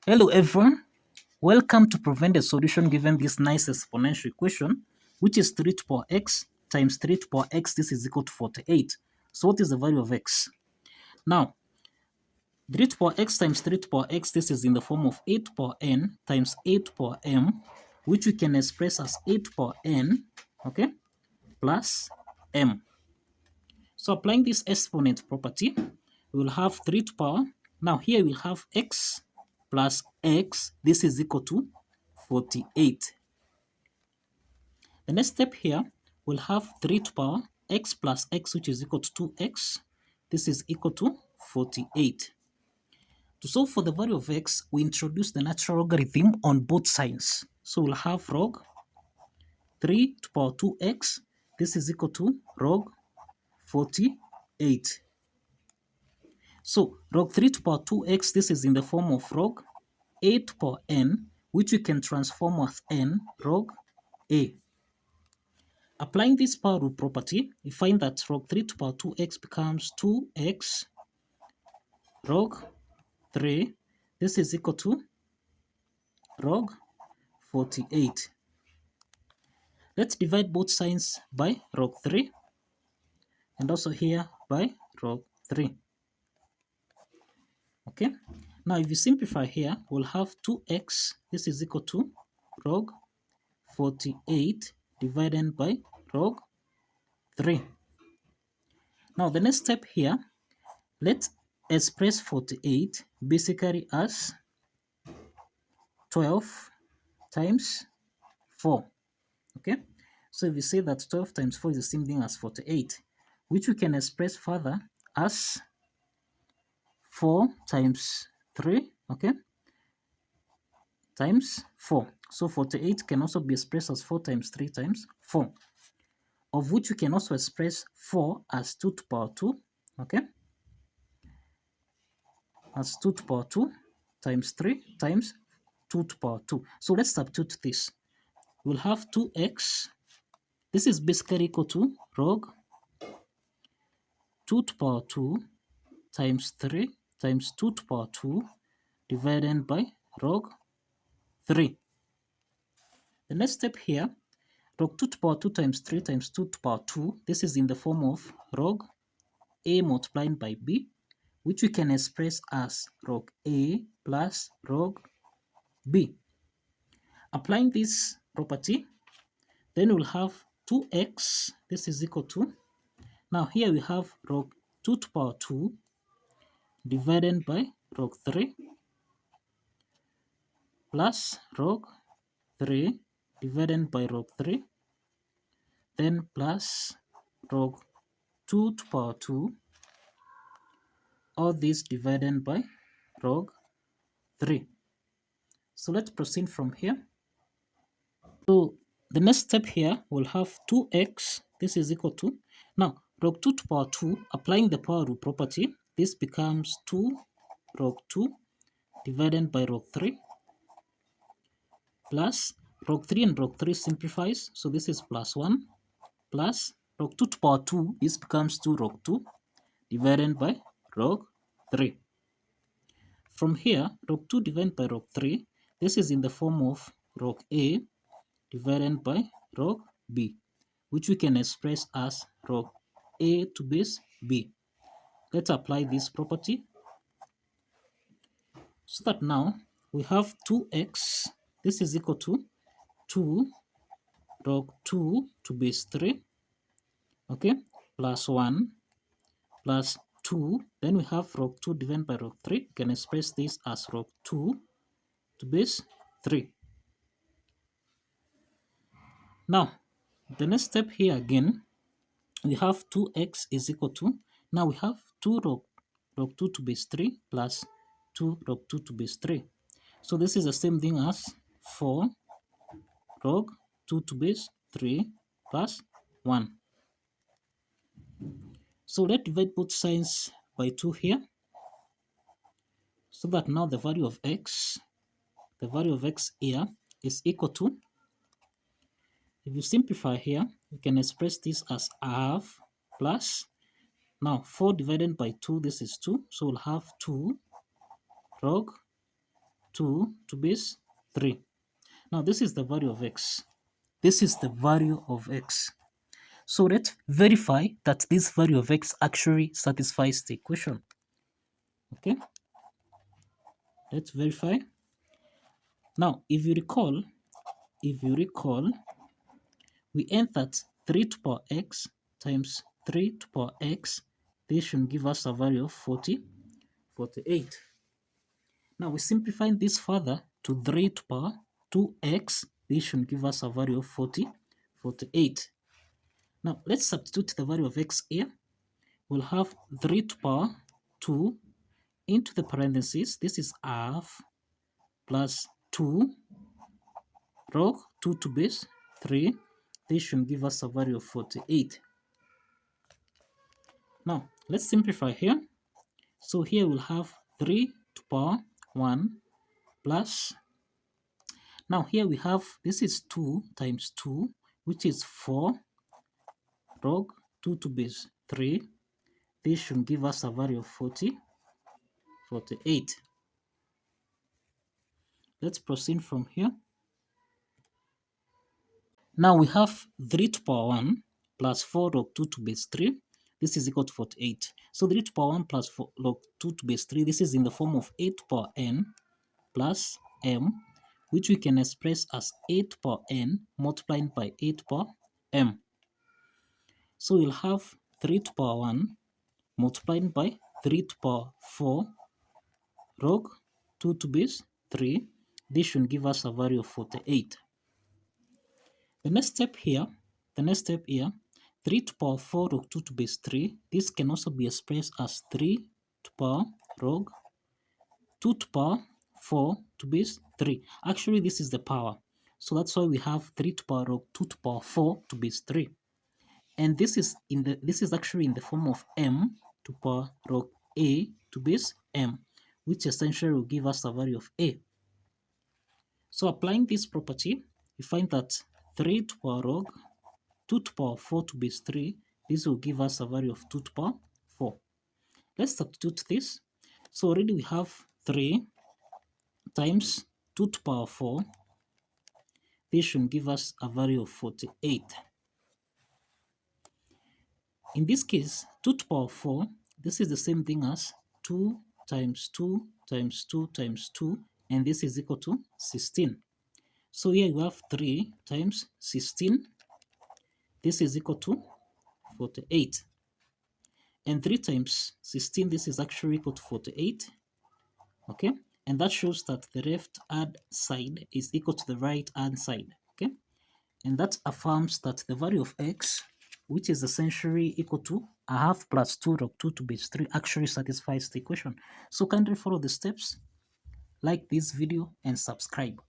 Hello everyone, welcome to prevent a solution given this nice exponential equation, which is 3 to power x times 3 to power x, this is equal to 48. So what is the value of x? Now, 3 to power x times 3 to power x, this is in the form of 8 to power n times 8 to power m, which we can express as 8 to power n, okay, plus m. So applying this exponent property, we will have 3 to power. Now here we have x plus x, this is equal to 48. The next step here, we'll have 3 to power x plus x, which is equal to 2x. This is equal to 48. To solve for the value of x, we introduce the natural logarithm on both sides. So we'll have log 3 to power 2x. This is equal to log 48. So log 3 to power 2x, this is in the form of log a to power n, which we can transform as n log a. Applying this power rule property, we find that log 3 to power 2x becomes 2x log 3. This is equal to log 48. Let's divide both sides by log 3 and also here by log 3. Okay, now if you simplify here, we'll have 2x, this is equal to log 48 divided by log 3. Now the next step here, let's express 48 basically as 12 times 4. Okay, so if you say that 12 times 4 is the same thing as 48, which we can express further as 4 times 3, okay, times 4. So 48 can also be expressed as 4 times 3 times 4, of which we can also express 4 as 2 to power 2, okay, as 2 to power 2 times 3 times 2 to power 2. So let's substitute this. We'll have 2x. This is basically equal to log 2 to power 2 times 3 times 2 to power 2 divided by log 3. The next step here, log 2 to power 2 times 3 times 2 to power 2, this is in the form of log a multiplied by b, which we can express as log a plus log b. Applying this property, then we'll have 2x, this is equal to, now here we have log 2 to power 2 divided by log 3 plus log 3 divided by log 3, then plus log 2 to power 2, all this divided by log 3. So let's proceed from here. So the next step here, we'll have 2x, this is equal to, now log 2 to power 2, applying the power rule property, this becomes 2 log 2 divided by log 3 plus log 3 and log 3 simplifies, so this is plus 1 plus log 2 to power 2, this becomes 2 log 2 divided by log 3. From here, log 2 divided by log 3, this is in the form of log a divided by log b, which we can express as log a to base b. Let's apply this property so that now we have 2x, this is equal to 2 log 2 to base 3, okay, plus 1 plus 2, then we have log 2 divided by log 3. We can express this as log 2 to base 3. Now, the next step here again, we have 2x is equal to, now we have 2 log 2 to base 3 plus 2 log 2 to base 3. So this is the same thing as 4 log 2 to base 3 plus 1. So let's divide both sides by 2 here, so that now the value of x here is equal to, if you simplify here, you can express this as half plus, now 4 divided by 2, this is 2, so we'll have 2 log 2 to base 3. Now this is the value of x. This is the value of x. So let's verify that this value of x actually satisfies the equation. Okay, let's verify. Now, if you recall, we end that 3 to power x times 3 to power x, this should give us a value of 48. Now we simplify this further to 3 to power 2x, this should give us a value of 48. Now let's substitute the value of x here. We'll have 3 to power 2 into the parentheses, this is half, plus 2 log 2 to base 3, this should give us a value of 48. Now let's simplify here. So here we'll have 3 to power 1 plus, now here we have, this is 2 times 2, which is 4 log 2 to base 3, this should give us a value of 48. Let's proceed from here. Now we have 3 to power 1 plus 4 log 2 to base 3. This is equal to 48. So 3 to power 1 plus 4 log 2 to base 3, this is in the form of 8 to power n plus m, which we can express as 8 to power n multiplied by 8 to power m. So we'll have 3 to power 1 multiplied by 3 to power 4 log 2 to base 3. This should give us a value of 48. The next step here, 3 to power 4 log 2 to base 3, this can also be expressed as 3 to power log 2 to power 4 to base 3. Actually, this is the power. So that's why we have 3 to power log 2 to power 4 to base 3. And this is actually in the form of m to power log a to base m, which essentially will give us a value of a. So applying this property, we find that 3 to power log 2 to power 4 to base 3, this will give us a value of 2 to power 4. Let's substitute this. So already we have 3 times 2 to power 4. This should give us a value of 48. In this case, 2 to power 4, this is the same thing as 2 times 2 times 2 times 2, and this is equal to 16. So here we have 3 times 16. This is equal to 48. And 3 times 16, this is actually equal to 48. Okay? And that shows that the left hand side is equal to the right hand side. Okay? And that affirms that the value of x, which is essentially equal to a half plus 2 log 2 to base 3, actually satisfies the equation. So kindly follow the steps, like this video, and subscribe.